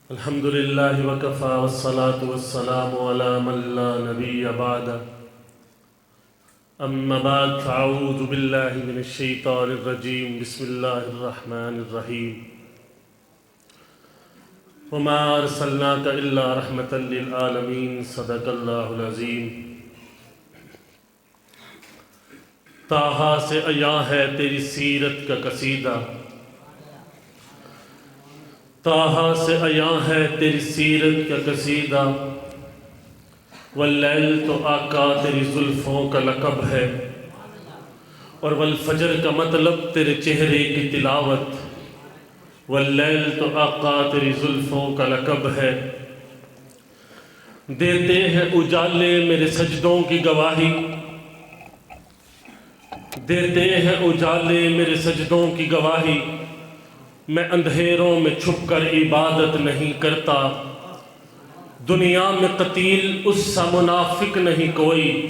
الحمد لله وكفى والصلاة والسلام على من لا نبي بعده أما بعد فأعوذ بالله من الشيطان الرجيم بسم الله الرحمن الرحيم وما أرسلناك إلا رحمة للعالمين صدق الله العظيم طٰہٰ سے عیاں ہے تیری سیرت کا قصیدہ، طٰہٰ سے عیاں ہے تیری سیرت کا قصیدہ، واللیل تو آقا تیری زلفوں کا لقب ہے، اور والفجر کا مطلب تیرے چہرے کی تلاوت، واللیل تو آقا تیری زلفوں کا لقب ہے۔ دیتے ہیں اجالے میرے سجدوں کی گواہی، دیتے ہیں اجالے میرے سجدوں کی گواہی، میں اندھیروں میں چھپ کر عبادت نہیں کرتا، دنیا میں قتیل اس سا منافق نہیں کوئی،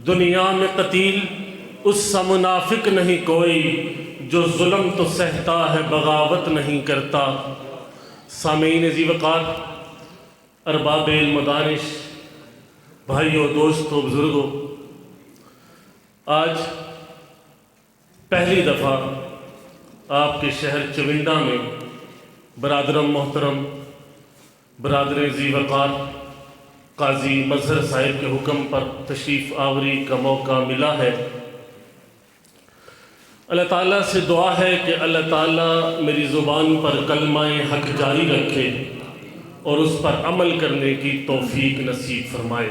دنیا میں قتیل اس سا منافق نہیں کوئی، جو ظلم تو سہتا ہے بغاوت نہیں کرتا۔ سامعین ذی وقار، ارباب المدارس، بھائیوں، دوستوں، بزرگوں، آج پہلی دفعہ آپ کے شہر چونڈا میں برادرم محترم برادر ذی وقار قاضی مظہر صاحب کے حکم پر تشریف آوری کا موقع ملا ہے۔ اللہ تعالیٰ سے دعا ہے کہ اللہ تعالیٰ میری زبان پر کلمہ حق جاری رکھے اور اس پر عمل کرنے کی توفیق نصیب فرمائے۔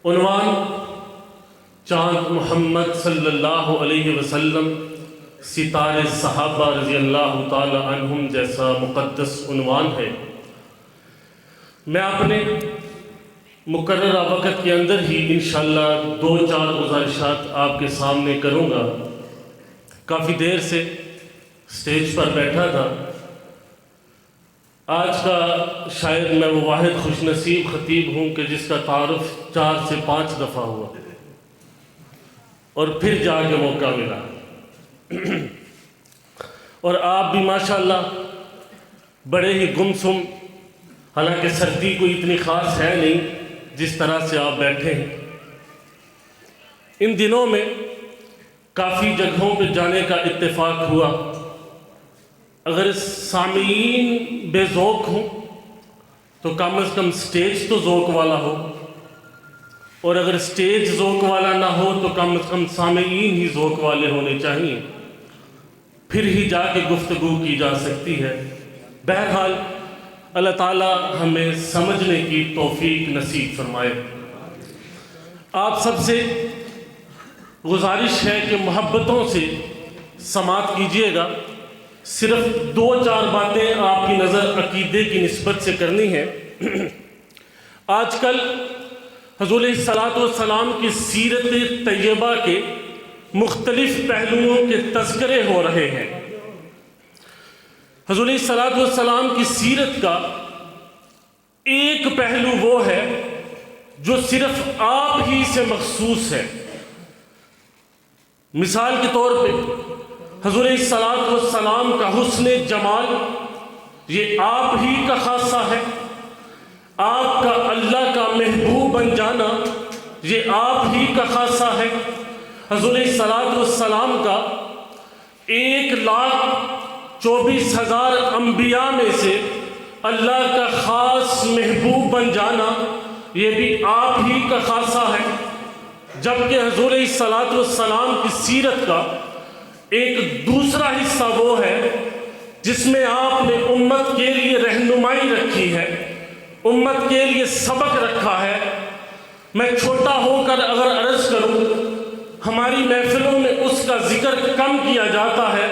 عنوان چاند محمد صلی اللہ علیہ وسلم ستارے صحابہ رضی اللہ تعالی عنہم جیسا مقدس عنوان ہے۔ میں اپنے مقررہ وقت کے اندر ہی انشاءاللہ 2-4 گزارشات آپ کے سامنے کروں گا۔ کافی دیر سے سٹیج پر بیٹھا تھا، آج کا شاید میں وہ واحد خوش نصیب خطیب ہوں کہ جس کا تعارف 4 سے 5 دفعہ ہوا اور پھر جا کے موقع ملا، اور آپ بھی ماشاءاللہ بڑے ہی گمسم، حالانکہ سردی کوئی اتنی خاص ہے نہیں، جس طرح سے آپ بیٹھے ہیں۔ ان دنوں میں کافی جگہوں پہ جانے کا اتفاق ہوا، اگر سامعین بے ذوق ہوں تو کم از کم سٹیج تو ذوق والا ہو، اور اگر سٹیج ذوق والا نہ ہو تو کم از کم سامعین ہی ذوق والے ہونے چاہیے، پھر ہی جا کے گفتگو کی جا سکتی ہے۔ بہرحال اللہ تعالیٰ ہمیں سمجھنے کی توفیق نصیب فرمائے۔ آپ سب سے گزارش ہے کہ محبتوں سے سماعت کیجئے گا، صرف 2-4 باتیں آپ کی نظر عقیدے کی نسبت سے کرنی ہے۔ آج کل حضور علیہ الصلوۃ والسلام کی سیرت طیبہ کے مختلف پہلوؤں کے تذکرے ہو رہے ہیں۔ حضور علیہ الصلوۃ والسلام کی سیرت کا ایک پہلو وہ ہے جو صرف آپ ہی سے مخصوص ہے۔ مثال کے طور پہ حضور علیہ الصلوۃ والسلام کا حسن جمال یہ آپ ہی کا خاصہ ہے، آپ کا اللہ کا محبوب بن جانا یہ آپ ہی کا خاصہ ہے۔ حضور علیہ الصلوۃ والسلام کا 1,24,000 انبیاء میں سے اللہ کا خاص محبوب بن جانا یہ بھی آپ ہی کا خاصہ ہے، جبکہ حضور علیہ الصلوۃ والسلام کی سیرت کا ایک دوسرا حصہ وہ ہے جس میں آپ نے امت کے لیے رہنمائی رکھی ہے، امت کے لیے سبق رکھا ہے۔ میں چھوٹا ہو کر اگر عرض کروں، ہماری محفلوں میں اس کا ذکر کم کیا جاتا ہے،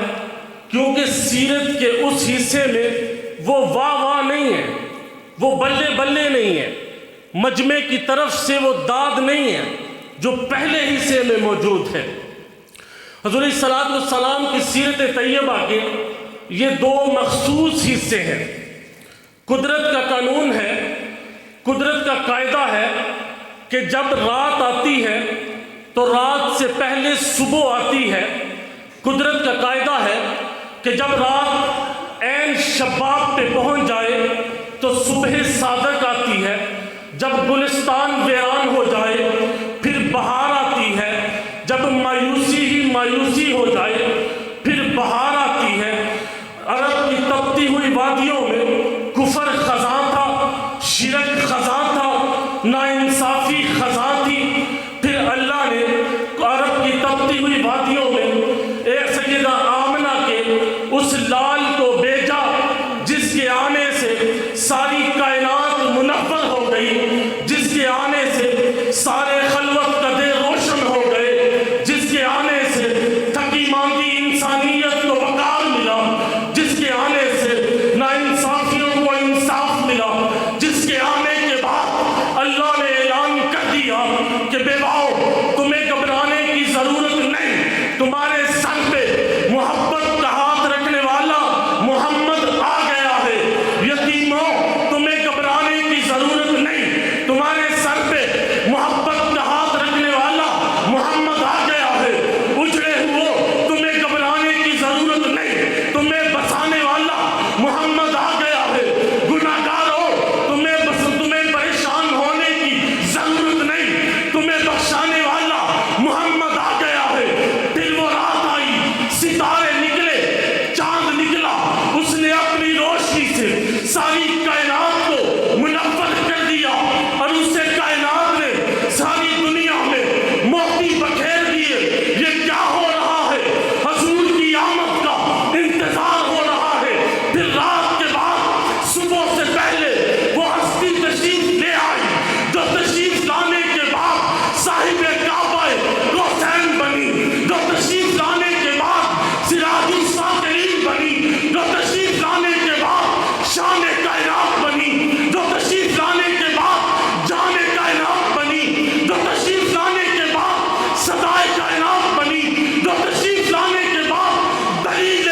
کیونکہ سیرت کے اس حصے میں وہ واہ واہ نہیں ہے، وہ بلے بلے نہیں ہے، مجمع کی طرف سے وہ داد نہیں ہے جو پہلے حصے میں موجود ہے۔ حضور علیہ الصلوۃ والسلام کی سیرت طیبہ کے یہ 2 مخصوص حصے ہیں۔ قدرت کا قانون ہے، قدرت کا قاعدہ ہے کہ جب رات آتی ہے تو رات سے پہلے صبح آتی ہے۔ قدرت کا قاعدہ ہے کہ جب رات عین شباب پہ پہنچ جائے تو صبح صادق آتی ہے، جب گلستان ویران ہو جائے پھر بہار آتی ہے، جب مایوسی ہی مایوسی ہو جائے پھر بہار آتی ہے۔ عرب کی تپتی ہوئی وادیوں میں کفر خزاں تھا، شرک خزاں تھا، ناانصافی خزاں تھی، پھر اللہ نے عرب کی تپتی ہوئی وادیوں میں ایک سیدہ آمنہ کے اس لال کو بھیجا جس کے آنے سے ساری کائنات منور ہو گئی، جس کے آنے سے سارے خلوت قدے روشن ہو گئے، جس کے آنے سے تھکی ماندی انسانیت کو وقار ملا، جس کے آنے سے ناانصافیوں کو انصاف ملا، جس کے آنے کے بعد اللہ نے اعلان کر دیا کہ بیواؤ تمہیں گھبرانے کی ضرورت نہیں، تمہارے سر پہ محبت کا ہاتھ رکھنے والا محمد آ گیا ہے، یتیموں تمہیں گھبرانے کی ضرورت نہیں، تمہارے سر پہ محبت کا ہاتھ رکھنے والا محمد آ گیا ہے، اجڑے ہوئے تمہیں گھبرانے کی ضرورت نہیں، تمہیں بسانے والا محمد آ گیا ہے، گناہگاروں تمہیں پریشان ہونے کی ضرورت نہیں، تمہیں بخشانے والا محمد آ گیا ہے۔ پھر وہ رات آئی، ستارے نکلے، چاند نکلا، اس نے اپنی روشنی سے ساری کائنات کو منور کر دیا، اور اس سے کائنات نے ساری دنیا میں موتی بکھیر دیے۔ یہ کیا ہو رہا ہے؟ حضور کی آمد کا انتظار ہو رہا ہے۔ پھر رات کے بعد صبح سے پہلے وہ ہستی تشریف لے آئی، جو تشریف لانے کے بعد صاحب کعبہ کوثین بنی، جو تشریف لانے کے بعد سراج الساطعین بنی، جو تشریف لانے کے بعد شان کائنات بنی، جو تشریف لانے کے بعد جان کائنات بنی، جو تشریف لانے کے بعد صدائے کائنات بنی، جو تشریف لانے کے بعد دلیل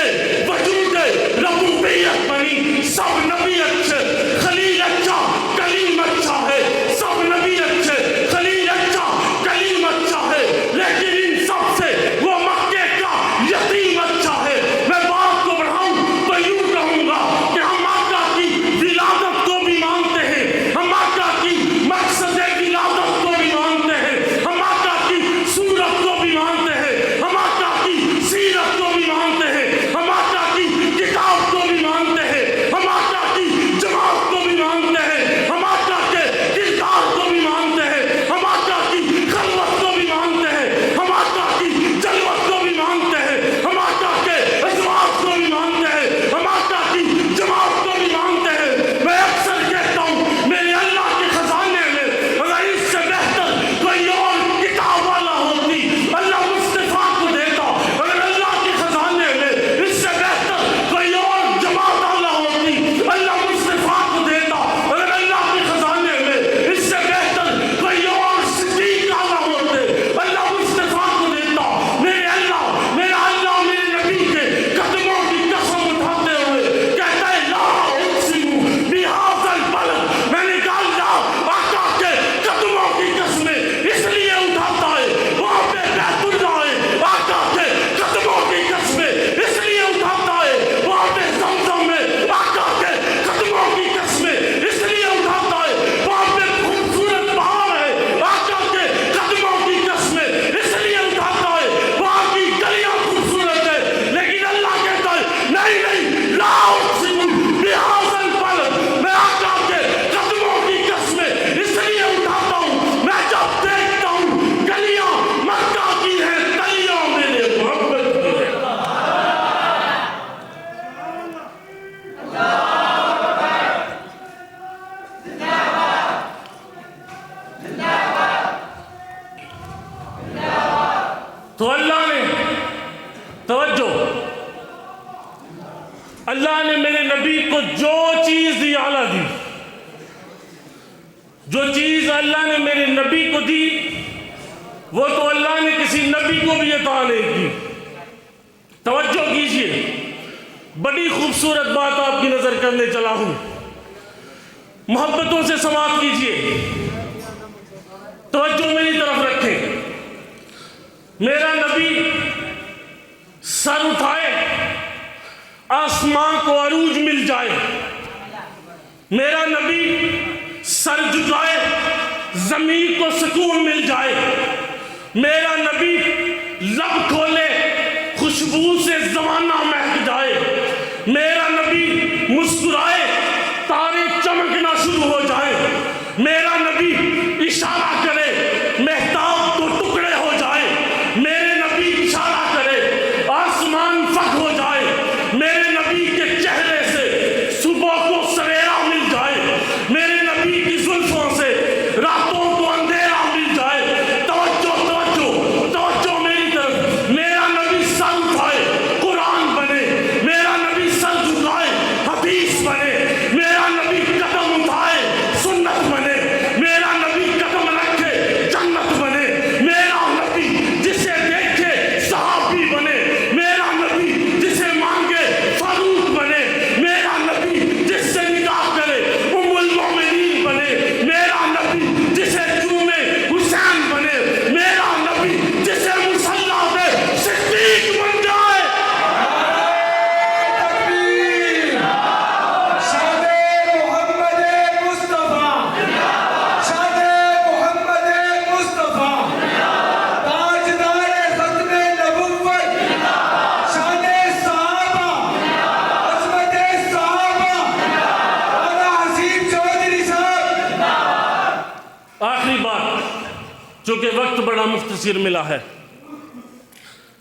وجود ربوبیت بنی۔ سب نبی اچھے، خلیل اچھا، کلیم اچھا ہے، سب نبی اچھے، خلیل اچھا، کلیم اچھا ہے، لیکن ان سب سے وہ مکے کا یتیم اچھا ہے۔ میں بات کو بڑھاؤں تو یوں کہوں گا کہ ہم آقا کی ولادت کو بھی مانتے ہیں، ہم آقا کی مقصد ولادت کو بھی مانتے ہیں، ہم آقا کی صورت کو بھی مانتے ہیں، ہم آقا کی سیرت کو بھی مانتے ہیں، ہم آقا کی کتاب کو بھی مانتے ہیں، ہم آقا کی جماعت کو بھی مانتے ہیں، ہم آقا کے کردار کو بھی مانتے ہیں، ہم آقا کی خلوت کو بھی مانتے ہیں، ہم آقا کی جلوت کو بھی مانتے ہیں، ہم آقا کے ازواج کو بھی مانتے ہیں، ہم آقا کی جماعت کو بھی مانتے ہیں۔ میں اکثر کہتا ہوں میرے اللہ کے خزانے میں اگر اس سے بہتر کوئی اور کتاب والا ہوتی اللہ مصطفیٰ کو دیتا، اگر اللہ کے خزانے میں اس سے بہتر کوئی اور جماعت والا ہوتی اللہ مصطفیٰ کو دیتا، اگر اللہ کے خزانے میں اس سے بہتر کوئی اور صدیق والا ہوتے اللہ مصطفیٰ کو دیتا۔ میرا اللہ میرے نبی کے قدموں کی قسم اٹھاتے ہوئے کہتا ہے لا اقسم بہذا البلد، میں نے کہا اللہ آقا کے قدموں کی قسمیں اس لیے اٹھاتا ہے، وہاں پہ بیت اللہ ہے، آقا کے قدموں کی قسمیں اس لیے اٹھاتا ہے، وہاں پہ زمزم میں آقا کے قدموں کی قسمیں اس لیے اٹھاتا ہے، وہاں پہ خوبصورت پہاڑ ہے، آقا کے قدموں کی قسمیں اس لیے اٹھاتا ہے، وہاں کی گلیاں خوبصورت ہے، لیکن اللہ کہتا ہے نہیں لا اقسم بہذا البلد، میں آقا کے قدموں کی قسمیں اس لیے اٹھاتا ہوں، میں جب دیکھتا ہوں گلیاں مکہ کی ہیں، گلیاں میرے محمد کی ہیں۔ تو اللہ نے توجہ، اللہ نے میرے نبی کو جو چیز دی اعلیٰ دی، جو چیز اللہ نے میرے نبی کو دی وہ تو اللہ نے کسی نبی کو بھی عطا نہیں کی۔ توجہ کیجئے، بڑی خوبصورت بات آپ کی نظر کرنے چلا ہوں، محبتوں سے سماعت کیجئے، توجہ میری طرف رکھیں۔ میرا نبی سر اٹھائے آسمان کو عروج مل جائے، میرا نبی سر جھکائے زمین کو سکون مل جائے، میرا نبی لب کھولے خوشبو سے زمانہ مہک جائے، میرا نبی مسکرائے تارے چمکنا شروع ہو جائے، میرا نبی اشارہ کرے مہتاب تو ٹکڑے ہو جائے، میرے نبی اشارہ کرے آسمان فک ہو جائے، میرے نبی کے چہرے سے صبح کو سویرا مل جائے، میرے نبی کی زلفوں سے راتوں کو اندھیرا مل جائے۔ توجہ توجہ توجہ میری طرف، میرا نبی سر اٹھائے قرآن بنے، میرا نبی سر جھکائے حدیث بنے، میرا نبی قدم اٹھائے سنت بنے، میرا نبی قدم رکھے جنت بنے، میرا نبی جسے دیکھے صحابی بنے، میرا نبی جسے مانگے فاروق بنے، میرا نبی جس سے نکاح کرے ام المومنین بنے، میرا نبی جسے چومے حسین بنے، میرا نبی جسے مصلی پہ صدیق بن جائے۔ تکبیر! شاد محمد مصطفیٰ، شاد محمد مصطفیٰ، تاجدار ختم نبوت، شان صحابہ، عظمت صحابہ، مولانا حسین چودھری صاحب۔ آخری بات، چونکہ وقت بڑا مختصر ملا ہے،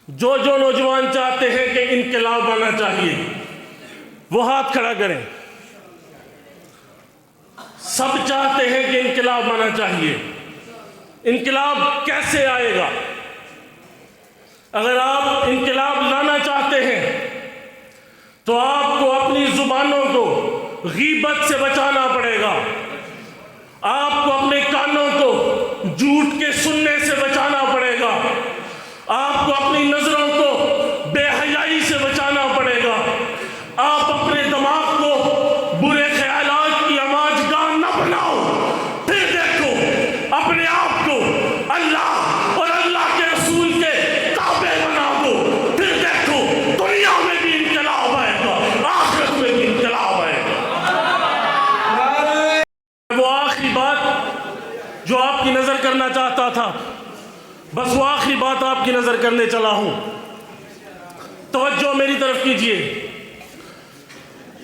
جو نوجوان چاہتے ہیں کہ انقلاب آنا چاہیے وہ ہاتھ کھڑا کریں۔ سب چاہتے ہیں کہ انقلاب آنا چاہیے۔ انقلاب کیسے آئے گا؟ اگر آپ انقلاب لانا چاہتے ہیں تو آپ کو اپنی زبانوں کو غیبت سے بچانا پڑے گا، آپ کو اپنے کانوں کو جھوٹ کے سننے سے بچانا پڑے گا، آپ کو اپنی نظروں کو بے حیائی سے بچانا پڑے گا، آپ اپنے دماغ کو برے خیالات کی آماج گاہ نہ بناؤ۔ پھر دیکھو اپنے آپ کو اللہ اور اللہ کے رسول کے تابع بنا دو، پھر دیکھو دنیا میں بھی انقلاب آئے گا، آخرت میں بھی انقلاب آئے گا۔ وہ آخری بات جو آپ کی نظر کرنا چاہتا تھا، بس وہ آخری بات آپ کی نظر کرنے چلا ہوں۔ توجہ میری طرف کیجئے،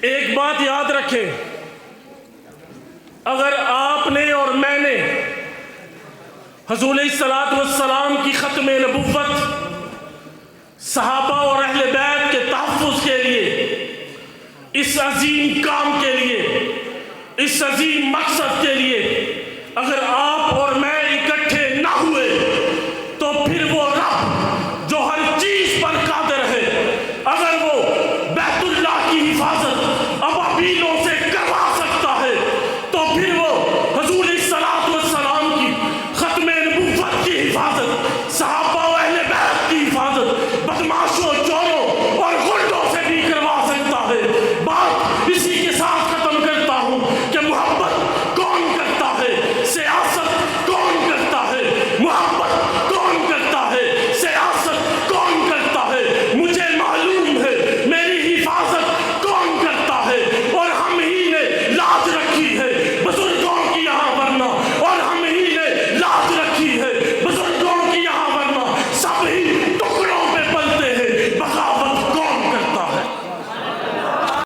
ایک بات یاد رکھیں، اگر آپ نے اور میں نے حضور علیہ السلام کی ختم نبوت، صحابہ اور اہل بیت کے تحفظ کے لیے، اس عظیم کام کے لیے، اس عظیم مقصد کے لیے اگر آپ اور میں اکٹھے نہ ہوئے تو پھر وہ رب جو ہر چیز پر قادر ہے، اگر وہ بیت اللہ کی حفاظت